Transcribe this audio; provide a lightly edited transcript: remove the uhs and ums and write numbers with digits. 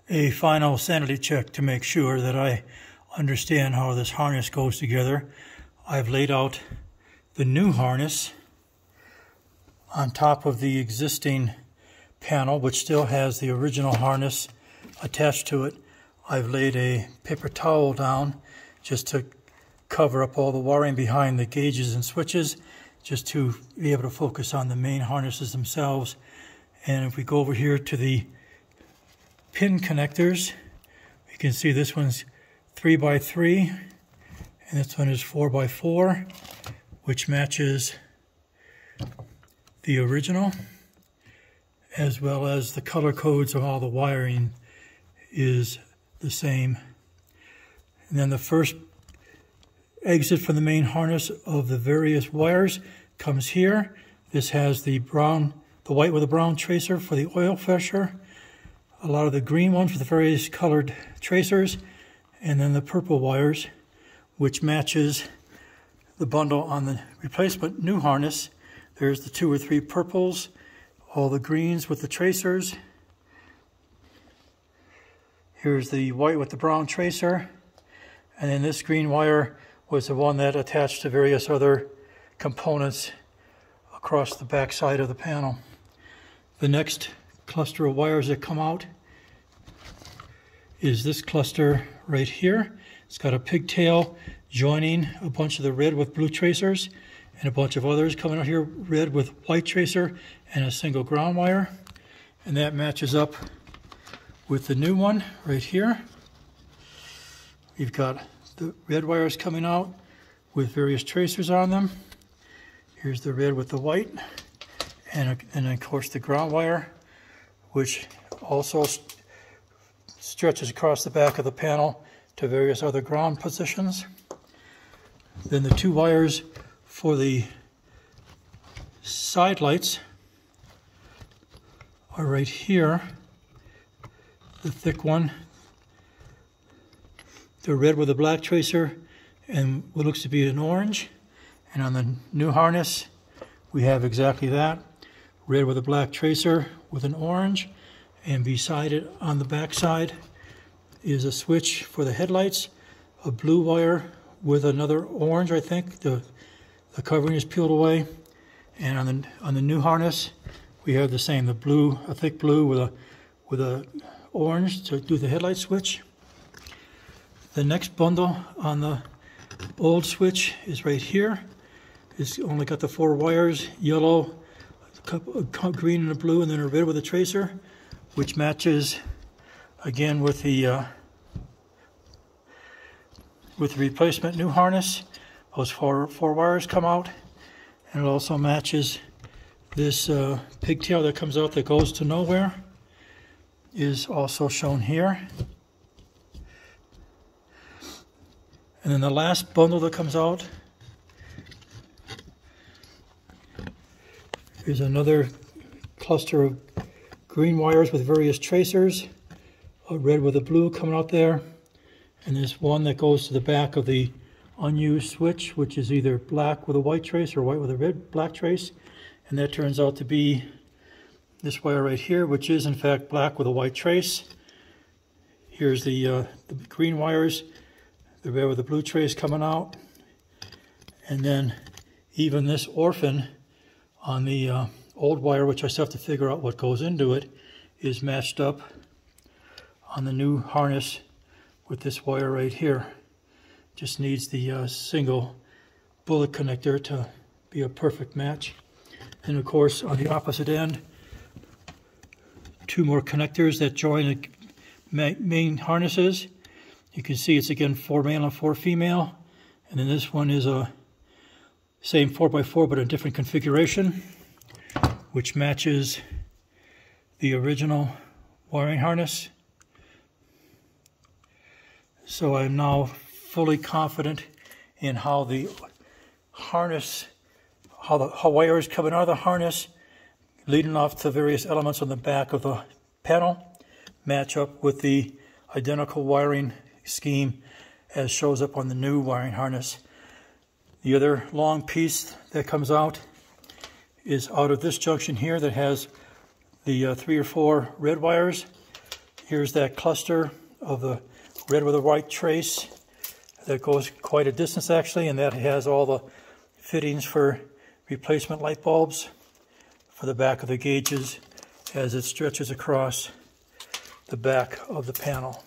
a final sanity check to make sure that I understand how this harness goes together. I've laid out the new harness on top of the existing panel, which still has the original harness attached to it. I've laid a paper towel down just to cover up all the wiring behind the gauges and switches, just to be able to focus on the main harnesses themselves. And if we go over here to the pin connectors, you can see this one's 3x3 and this one is 4x4, which matches the original, as well as the color codes of all the wiring is the same. And then the first exit from the main harness of the various wires comes here. This has the white with the brown tracer for the oil pressure, a lot of the green ones with the various colored tracers, and then the purple wires, which matches the bundle on the replacement new harness. There's the 2 or 3 purples, all the greens with the tracers. Here's the white with the brown tracer, and then this green wire was the one that attached to various other components across the back side of the panel. The next cluster of wires that come out is this cluster right here. It's got a pigtail joining a bunch of the red with blue tracers and a bunch of others coming out here, red with white tracer and a single ground wire. And that matches up with the new one right here. We've got the red wires coming out with various tracers on them. Here's the red with the white, and of course the ground wire, which also stretches across the back of the panel to various other ground positions. Then the 2 wires for the side lights are right here. The thick one, the red with a black tracer and what looks to be an orange. And on the new harness, we have exactly that. Red with a black tracer with an orange. And beside it on the back side is a switch for the headlights, a blue wire with another orange, I think. The covering is peeled away. And on the new harness, we have the same, the blue, a thick blue with a orange to do the headlight switch. The next bundle on the old switch is right here. It's only got the 4 wires, yellow, a green and a blue, and then a red with a tracer, which matches again with the replacement new harness. Those four wires come out, and it also matches this pigtail that comes out that goes to nowhere, is also shown here. And then the last bundle that comes out is another cluster of green wires with various tracers, a red with a blue coming out there, and there's one that goes to the back of the unused switch, which is either black with a white trace or white with a black trace, and that turns out to be this wire right here, which is in fact black with a white trace. Here's the green wires, the red with the blue trace coming out, and then even this orphan on the old wire, which I still have to figure out what goes into it, is matched up on the new harness with this wire right here. Just needs the single bullet connector to be a perfect match. And of course on the opposite end, 2 more connectors that join the main harnesses. You can see it's again 4 male and 4 female, and then this one is a same 4x4 but a different configuration, which matches the original wiring harness. So I'm now fully confident in how the harness, how wires coming out of the harness, leading off to various elements on the back of the panel, match up with the identical wiring scheme as shows up on the new wiring harness. The other long piece that comes out is out of this junction here that has the 3 or 4 red wires Here's that cluster of the red with a white trace that goes quite a distance actually, and that has all the fittings for replacement light bulbs for the back of the gauges as it stretches across the back of the panel.